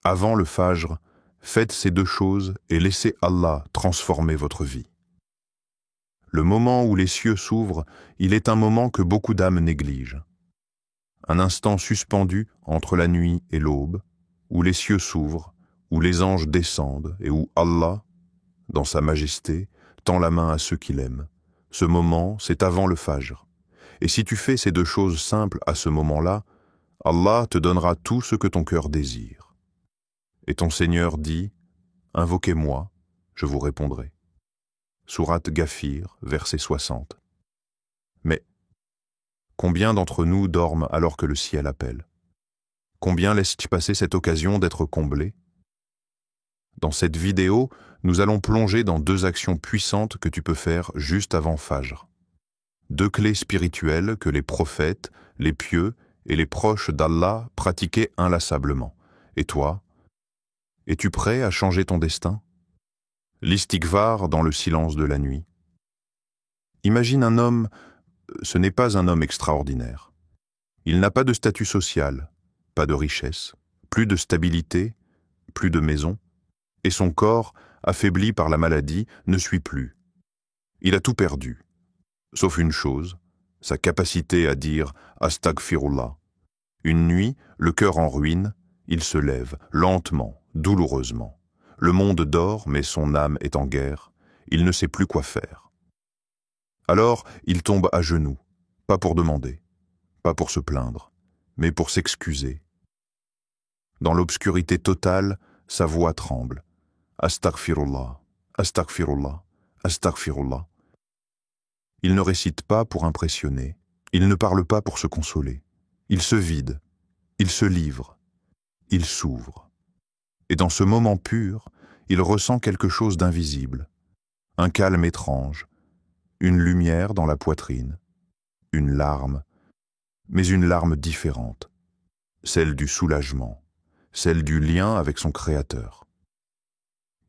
avant le fajr, faites ces deux choses et laissez Allah transformer votre vie. Le moment où les cieux s'ouvrent, il est un moment que beaucoup d'âmes négligent. Un instant suspendu entre la nuit et l'aube, où les cieux s'ouvrent, où les anges descendent et où Allah, dans sa majesté, tend la main à ceux qu'il aime. Ce moment, c'est avant le fajr. Et si tu fais ces deux choses simples à ce moment-là, Allah te donnera tout ce que ton cœur désire. Et ton Seigneur dit, « Invoquez-moi, je vous répondrai. » Sourate Ghafir, verset 60. Mais combien d'entre nous dorment alors que le ciel appelle? Combien laissent-ils passer cette occasion d'être comblés? Dans cette vidéo, nous allons plonger dans deux actions puissantes que tu peux faire juste avant Fajr. Deux clés spirituelles que les prophètes, les pieux et les proches d'Allah pratiquaient inlassablement. Et toi, es-tu prêt à changer ton destin? L'istighfar dans le silence de la nuit. Imagine un homme, ce n'est pas un homme extraordinaire. Il n'a pas de statut social, pas de richesse, plus de stabilité, plus de maison, et son corps, affaibli par la maladie, ne suit plus. Il a tout perdu, sauf une chose, sa capacité à dire « Astaghfirullah ». Une nuit, le cœur en ruine, il se lève, lentement, douloureusement. Le monde dort, mais son âme est en guerre. Il ne sait plus quoi faire. Alors, il tombe à genoux, pas pour demander, pas pour se plaindre, mais pour s'excuser. Dans l'obscurité totale, sa voix tremble. Astaghfirullah, astaghfirullah, astaghfirullah. Il ne récite pas pour impressionner, il ne parle pas pour se consoler. Il se vide, il se livre, il s'ouvre. Et dans ce moment pur, il ressent quelque chose d'invisible, un calme étrange, une lumière dans la poitrine, une larme, mais une larme différente, celle du soulagement, celle du lien avec son Créateur.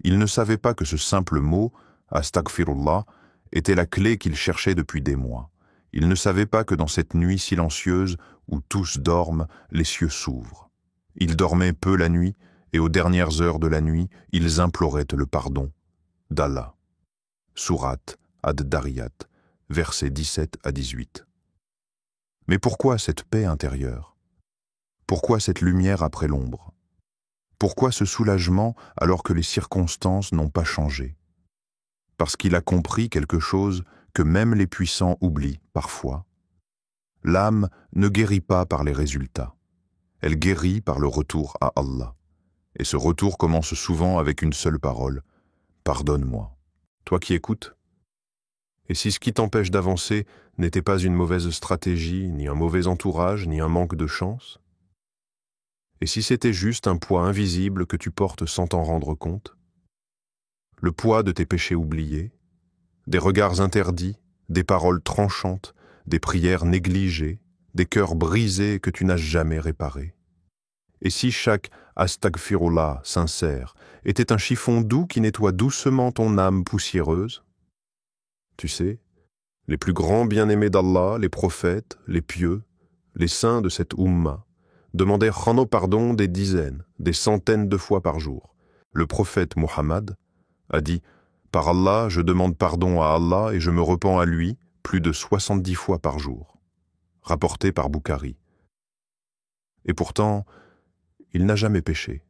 Il ne savait pas que ce simple mot, Astaghfirullah, était la clé qu'il cherchait depuis des mois. Il ne savait pas que dans cette nuit silencieuse où tous dorment, les cieux s'ouvrent. Il dormait peu la nuit, et aux dernières heures de la nuit, ils imploraient le pardon d'Allah. Sourate Ad-Dariyat, versets 17 à 18. Mais pourquoi cette paix intérieure? Pourquoi cette lumière après l'ombre? Pourquoi ce soulagement alors que les circonstances n'ont pas changé? Parce qu'il a compris quelque chose que même les puissants oublient parfois. L'âme ne guérit pas par les résultats. Elle guérit par le retour à Allah. Et ce retour commence souvent avec une seule parole. Pardonne-moi. Toi qui écoutes. Et si ce qui t'empêche d'avancer n'était pas une mauvaise stratégie, ni un mauvais entourage, ni un manque de chance? Et si c'était juste un poids invisible que tu portes sans t'en rendre compte? Le poids de tes péchés oubliés, des regards interdits, des paroles tranchantes, des prières négligées, des cœurs brisés que tu n'as jamais réparés? Et si chaque Astaghfirullah sincère était un chiffon doux qui nettoie doucement ton âme poussiéreuse? Tu sais, les plus grands bien-aimés d'Allah, les prophètes, les pieux, les saints de cette Ummah, demandaient Khano pardon des dizaines, des centaines de fois par jour. Le prophète Muhammad a dit « Par Allah, je demande pardon à Allah et je me repens à lui plus de 70 fois par jour. » Rapporté par Bukhari. Et pourtant, il n'a jamais péché.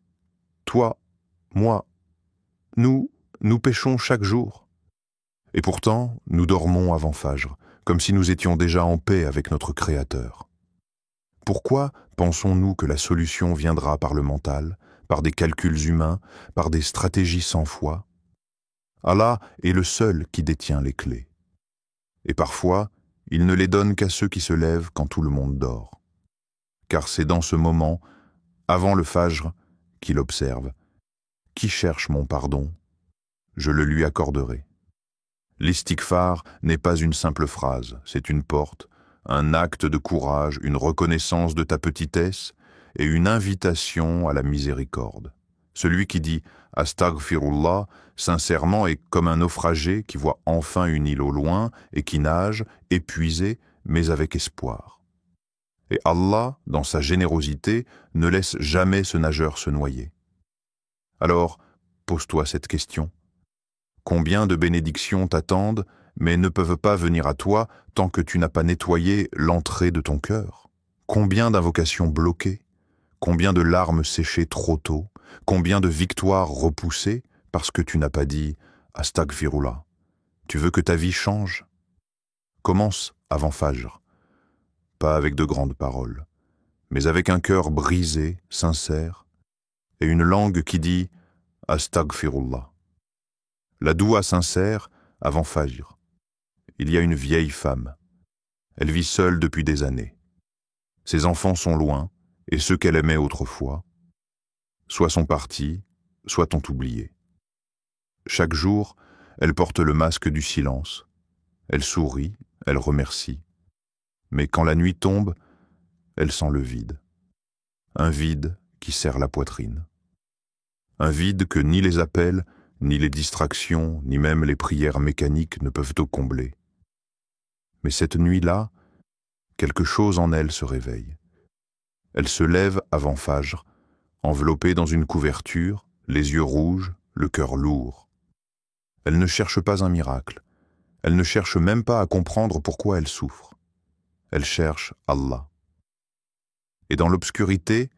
Toi, moi, nous péchons chaque jour. Et pourtant, nous dormons avant Fajr, comme si nous étions déjà en paix avec notre Créateur. Pourquoi pensons-nous que la solution viendra par le mental, par des calculs humains, par des stratégies sans foi? Allah est le seul qui détient les clés. Et parfois, il ne les donne qu'à ceux qui se lèvent quand tout le monde dort. Car c'est dans ce moment, avant le Fajr, qu'il observe. Qui cherche mon pardon? Je le lui accorderai. L'istighfar n'est pas une simple phrase, c'est une porte, un acte de courage, une reconnaissance de ta petitesse et une invitation à la miséricorde. Celui qui dit « Astaghfirullah » sincèrement est comme un naufragé qui voit enfin une île au loin et qui nage, épuisé, mais avec espoir. Et Allah, dans sa générosité, ne laisse jamais ce nageur se noyer. Alors, pose-toi cette question. Combien de bénédictions t'attendent, mais ne peuvent pas venir à toi tant que tu n'as pas nettoyé l'entrée de ton cœur? Combien d'invocations bloquées? Combien de larmes séchées trop tôt? Combien de victoires repoussées parce que tu n'as pas dit « Astaghfirullah ». Tu veux que ta vie change? Commence avant Fajr, pas avec de grandes paroles, mais avec un cœur brisé, sincère, et une langue qui dit « Astaghfirullah ». La doua sincère avant Fajr. Il y a une vieille femme. Elle vit seule depuis des années. Ses enfants sont loin, et ceux qu'elle aimait autrefois, soit sont partis, soit ont oublié. Chaque jour, elle porte le masque du silence. Elle sourit, elle remercie. Mais quand la nuit tombe, elle sent le vide. Un vide qui serre la poitrine. Un vide que ni les appels, ni les distractions, ni même les prières mécaniques ne peuvent combler. Mais cette nuit-là, quelque chose en elle se réveille. Elle se lève avant Fajr, enveloppée dans une couverture, les yeux rouges, le cœur lourd. Elle ne cherche pas un miracle. Elle ne cherche même pas à comprendre pourquoi elle souffre. Elle cherche Allah. Et dans l'obscurité,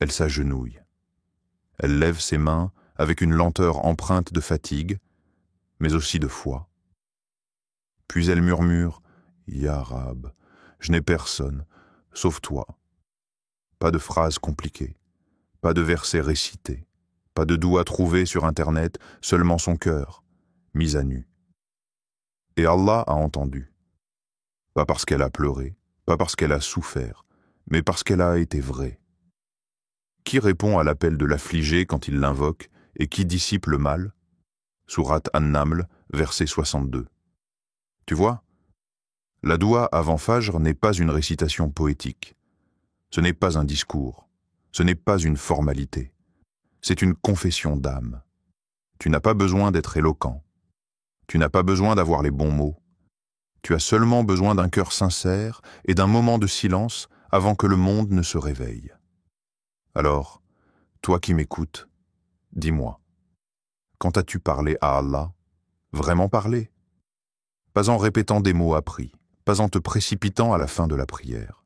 elle s'agenouille. Elle lève ses mains avec une lenteur empreinte de fatigue, mais aussi de foi. Puis elle murmure « Ya Rab, je n'ai personne, sauf toi ». Pas de phrases compliquées, pas de versets récités, pas de doua trouvés sur Internet, seulement son cœur, mis à nu. Et Allah a entendu. Pas parce qu'elle a pleuré, pas parce qu'elle a souffert, mais parce qu'elle a été vraie. Qui répond à l'appel de l'affligé quand il l'invoque et qui dissipe le mal? Sourate An-Naml, verset 62. Tu vois, la doua avant Fajr n'est pas une récitation poétique. Ce n'est pas un discours. Ce n'est pas une formalité. C'est une confession d'âme. Tu n'as pas besoin d'être éloquent. Tu n'as pas besoin d'avoir les bons mots. Tu as seulement besoin d'un cœur sincère et d'un moment de silence avant que le monde ne se réveille. Alors, toi qui m'écoutes, dis-moi, quand as-tu parlé à Allah? Vraiment parlé? Pas en répétant des mots appris, pas en te précipitant à la fin de la prière,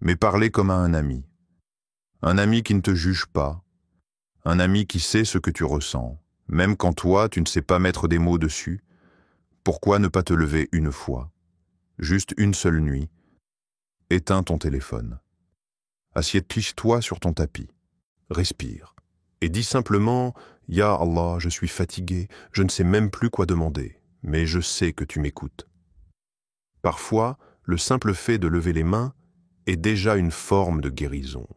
mais parler comme à un ami qui ne te juge pas, un ami qui sait ce que tu ressens, même quand toi tu ne sais pas mettre des mots dessus. Pourquoi ne pas te lever une fois, juste une seule nuit, éteins ton téléphone, assieds-toi sur ton tapis, respire, et dis simplement « Ya Allah, je suis fatigué, je ne sais même plus quoi demander, mais je sais que tu m'écoutes ». Parfois, le simple fait de lever les mains est déjà une forme de guérison.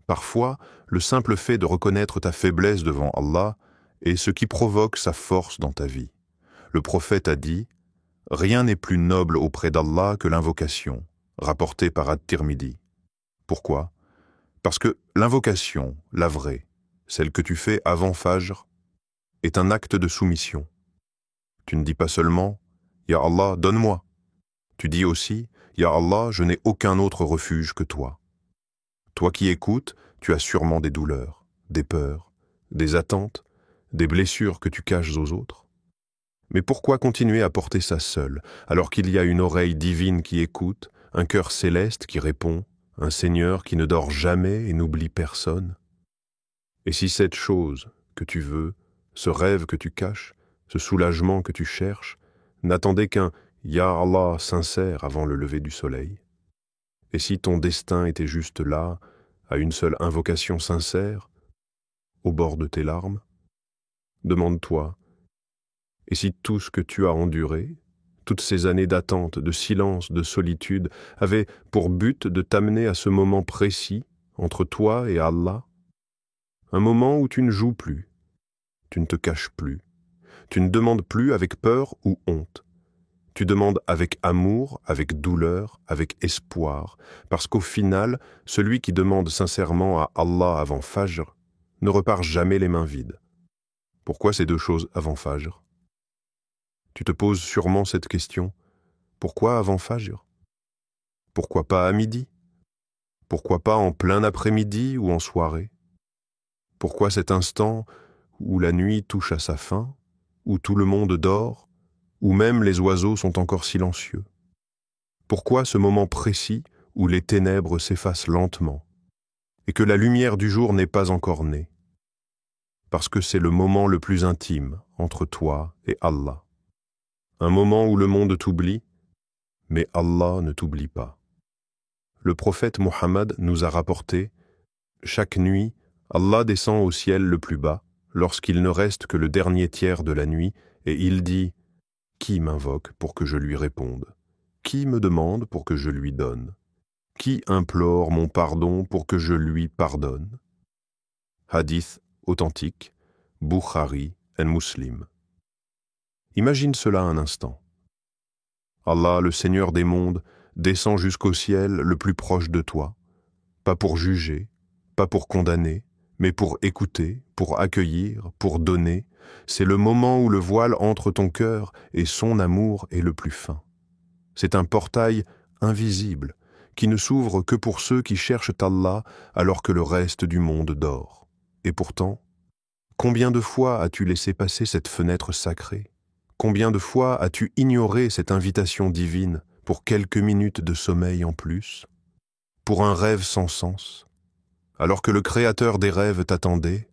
Parfois, le simple fait de reconnaître ta faiblesse devant Allah est ce qui provoque sa force dans ta vie. Le prophète a dit « Rien n'est plus noble auprès d'Allah que l'invocation », rapportée par At-Tirmidhi. Pourquoi? Parce que l'invocation, la vraie, celle que tu fais avant Fajr, est un acte de soumission. Tu ne dis pas seulement « Ya Allah, donne-moi ». Tu dis aussi « Ya Allah, je n'ai aucun autre refuge que toi ». Toi qui écoutes, tu as sûrement des douleurs, des peurs, des attentes, des blessures que tu caches aux autres. Mais pourquoi continuer à porter ça seul, alors qu'il y a une oreille divine qui écoute, un cœur céleste qui répond, un Seigneur qui ne dort jamais et n'oublie personne? Et si cette chose que tu veux, ce rêve que tu caches, ce soulagement que tu cherches, n'attendait qu'un « Ya Allah » sincère avant le lever du soleil? Et si ton destin était juste là, à une seule invocation sincère, au bord de tes larmes? Demande-toi, et si tout ce que tu as enduré, toutes ces années d'attente, de silence, de solitude, avaient pour but de t'amener à ce moment précis entre toi et Allah? Un moment où tu ne joues plus, tu ne te caches plus, tu ne demandes plus avec peur ou honte. Tu demandes avec amour, avec douleur, avec espoir, parce qu'au final, celui qui demande sincèrement à Allah avant Fajr ne repart jamais les mains vides. Pourquoi ces deux choses avant Fajr? Tu te poses sûrement cette question. Pourquoi avant Fajr? Pourquoi pas à midi? Pourquoi pas en plein après-midi ou en soirée? Pourquoi cet instant où la nuit touche à sa fin, où tout le monde dort, où même les oiseaux sont encore silencieux? Pourquoi ce moment précis où les ténèbres s'effacent lentement et que la lumière du jour n'est pas encore née? Parce que c'est le moment le plus intime entre toi et Allah. Un moment où le monde t'oublie, mais Allah ne t'oublie pas. Le prophète Mohammed nous a rapporté: chaque nuit, Allah descend au ciel le plus bas, lorsqu'il ne reste que le dernier tiers de la nuit, et il dit: qui m'invoque pour que je lui réponde? Qui me demande pour que je lui donne? Qui implore mon pardon pour que je lui pardonne? Hadith authentique, Bukhari et Muslim. Imagine cela un instant. Allah, le Seigneur des mondes, descend jusqu'au ciel le plus proche de toi, pas pour juger, pas pour condamner, mais pour écouter, pour accueillir, pour donner. C'est le moment où le voile entre ton cœur et son amour est le plus fin. C'est un portail invisible qui ne s'ouvre que pour ceux qui cherchent Allah alors que le reste du monde dort. Et pourtant, combien de fois as-tu laissé passer cette fenêtre sacrée? Combien de fois as-tu ignoré cette invitation divine pour quelques minutes de sommeil en plus? Pour un rêve sans sens? Alors que le Créateur des rêves t'attendait?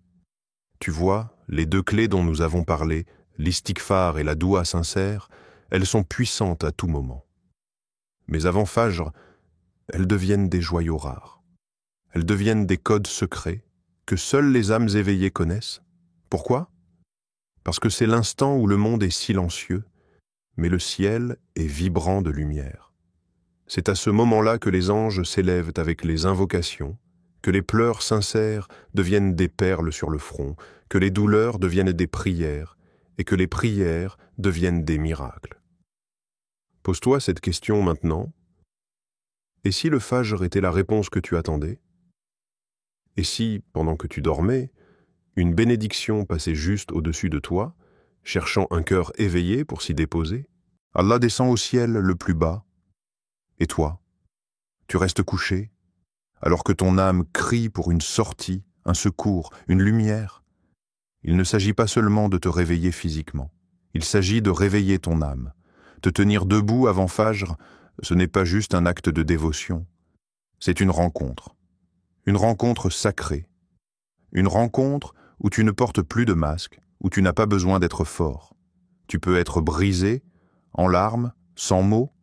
Tu vois, les deux clés dont nous avons parlé, l'istighfar et la doua sincère, elles sont puissantes à tout moment. Mais avant Fajr, elles deviennent des joyaux rares. Elles deviennent des codes secrets que seules les âmes éveillées connaissent. Pourquoi? Parce que c'est l'instant où le monde est silencieux, mais le ciel est vibrant de lumière. C'est à ce moment-là que les anges s'élèvent avec les invocations, que les pleurs sincères deviennent des perles sur le front, que les douleurs deviennent des prières, et que les prières deviennent des miracles. Pose-toi cette question maintenant. Et si le Fajr était la réponse que tu attendais? Et si, pendant que tu dormais, une bénédiction passait juste au-dessus de toi, cherchant un cœur éveillé pour s'y déposer? Allah descend au ciel le plus bas. Et toi, tu restes couché, alors que ton âme crie pour une sortie, un secours, une lumière. Il ne s'agit pas seulement de te réveiller physiquement. Il s'agit de réveiller ton âme. Te tenir debout avant Fajr, ce n'est pas juste un acte de dévotion. C'est une rencontre sacrée. Une rencontre où tu ne portes plus de masque, où tu n'as pas besoin d'être fort. Tu peux être brisé, en larmes, sans mots,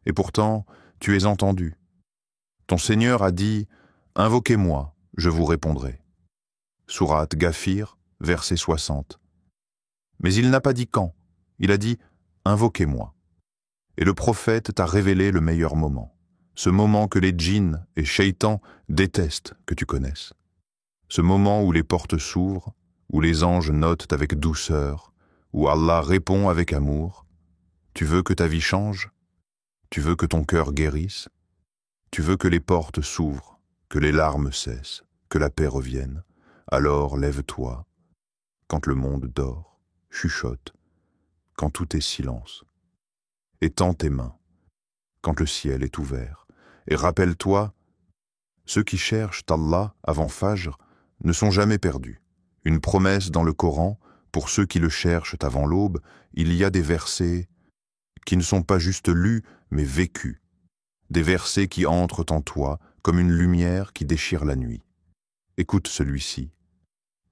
et pourtant, tu es entendu. Ton Seigneur a dit « Invoquez-moi, je vous répondrai ». Sourate Ghafir, verset 60. Mais il n'a pas dit quand, il a dit « Invoquez-moi ». Et le prophète t'a révélé le meilleur moment, ce moment que les djinns et shaytans détestent que tu connaisses. Ce moment où les portes s'ouvrent, où les anges notent avec douceur, où Allah répond avec amour. Tu veux que ta vie change? Tu veux que ton cœur guérisse? Tu veux que les portes s'ouvrent, que les larmes cessent, que la paix revienne? Alors lève-toi, quand le monde dort, chuchote, quand tout est silence. Étends tes mains, quand le ciel est ouvert, et rappelle-toi, ceux qui cherchent Allah avant Fajr ne sont jamais perdus. Une promesse dans le Coran, pour ceux qui le cherchent avant l'aube, il y a des versets qui ne sont pas juste lus, mais vécus. Des versets qui entrent en toi comme une lumière qui déchire la nuit. Écoute celui-ci.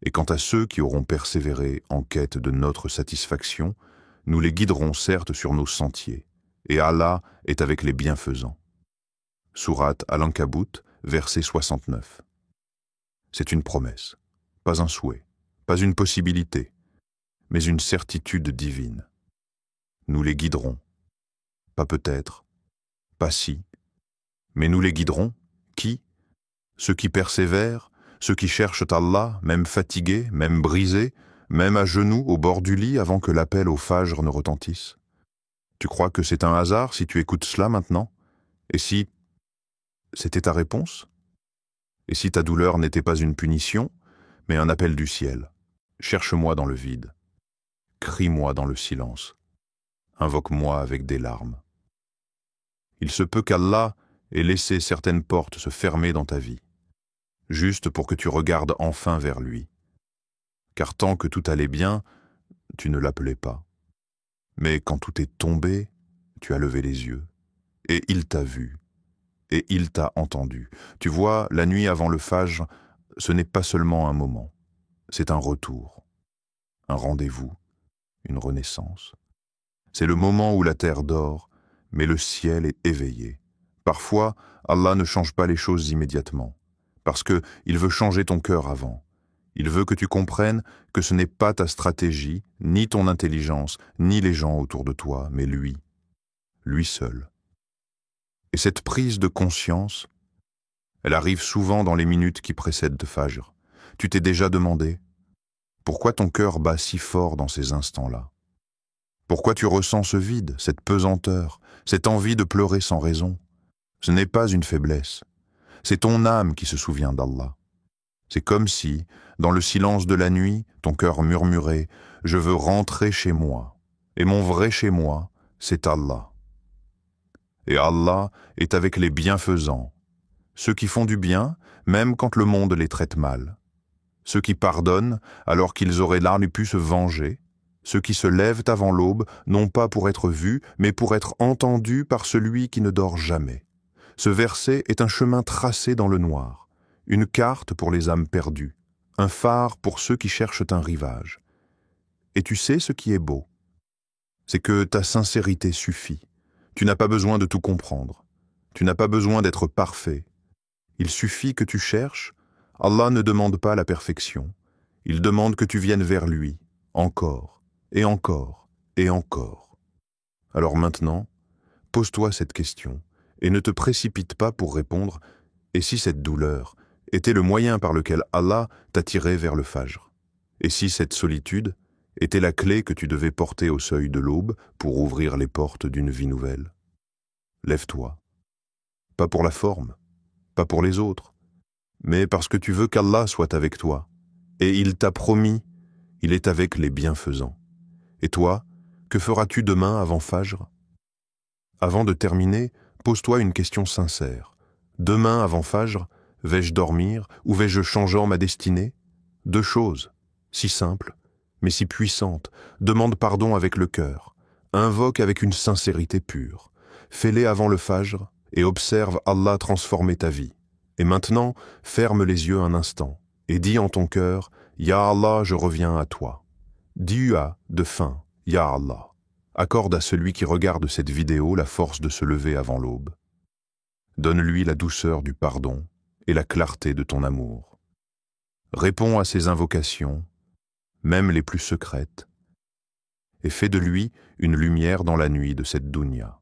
Et quant à ceux qui auront persévéré en quête de notre satisfaction, nous les guiderons certes sur nos sentiers, et Allah est avec les bienfaisants. Sourate Al-Ankabut, verset 69. C'est une promesse, pas un souhait, pas une possibilité, mais une certitude divine. Nous les guiderons, pas peut-être, pas si, mais nous les guiderons, qui? Ceux qui persévèrent, ceux qui cherchent Allah, même fatigués, même brisés, même à genoux au bord du lit avant que l'appel au Fajr ne retentisse. Tu crois que c'est un hasard si tu écoutes cela maintenant? Et si c'était ta réponse? Et si ta douleur n'était pas une punition, mais un appel du ciel? Cherche-moi dans le vide. Crie-moi dans le silence. Invoque-moi avec des larmes. Il se peut qu'Allah ait laissé certaines portes se fermer dans ta vie, juste pour que tu regardes enfin vers lui. car tant que tout allait bien, tu ne l'appelais pas. Mais quand tout est tombé, tu as levé les yeux, et il t'a vu, et il t'a entendu. Tu vois, la nuit avant le Fajr, ce n'est pas seulement un moment, c'est un retour, un rendez-vous, une renaissance. C'est le moment où la terre dort, mais le ciel est éveillé. Parfois, Allah ne change pas les choses immédiatement, parce qu'il veut changer ton cœur avant. Il veut que tu comprennes que ce n'est pas ta stratégie, ni ton intelligence, ni les gens autour de toi, mais lui seul. Et cette prise de conscience, elle arrive souvent dans les minutes qui précèdent le Fajr. Tu t'es déjà demandé pourquoi ton cœur bat si fort dans ces instants-là? Pourquoi tu ressens ce vide, cette pesanteur, cette envie de pleurer sans raison? Ce n'est pas une faiblesse, c'est ton âme qui se souvient d'Allah. C'est comme si, dans le silence de la nuit, ton cœur murmurait « Je veux rentrer chez moi, et mon vrai chez moi, c'est Allah. » Et Allah est avec les bienfaisants, ceux qui font du bien, même quand le monde les traite mal, ceux qui pardonnent alors qu'ils auraient là pu se venger, ceux qui se lèvent avant l'aube, non pas pour être vus, mais pour être entendus par celui qui ne dort jamais. Ce verset est un chemin tracé dans le noir, une carte pour les âmes perdues, un phare pour ceux qui cherchent un rivage. Et tu sais ce qui est beau, c'est que ta sincérité suffit. Tu n'as pas besoin de tout comprendre, tu n'as pas besoin d'être parfait. Il suffit que tu cherches. Allah ne demande pas la perfection, il demande que tu viennes vers lui, encore, et encore, et encore. Alors maintenant, pose-toi cette question, et ne te précipite pas pour répondre « Et si cette douleur était le moyen par lequel Allah t'a tiré vers le Fajr? Et si cette solitude était la clé que tu devais porter au seuil de l'aube pour ouvrir les portes d'une vie nouvelle? Lève-toi, pas pour la forme, pas pour les autres, mais parce que tu veux qu'Allah soit avec toi. Et il t'a promis, il est avec les bienfaisants. Et toi, que feras-tu demain avant Fajr? Avant de terminer, pose-toi une question sincère. Demain avant Fajr, vais-je dormir ou vais-je changer ma destinée? Deux choses, si simples, mais si puissantes. Demande pardon avec le cœur. Invoque avec une sincérité pure. Fais-les avant le Fajr et observe Allah transformer ta vie. Et maintenant, ferme les yeux un instant et dis en ton cœur « Ya Allah, je reviens à toi ». Dis-a de fin « Ya Allah ». Accorde à celui qui regarde cette vidéo la force de se lever avant l'aube. Donne-lui la douceur du pardon et la clarté de ton amour. Réponds à ses invocations, même les plus secrètes, et fais de lui une lumière dans la nuit de cette dunya.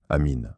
Amin.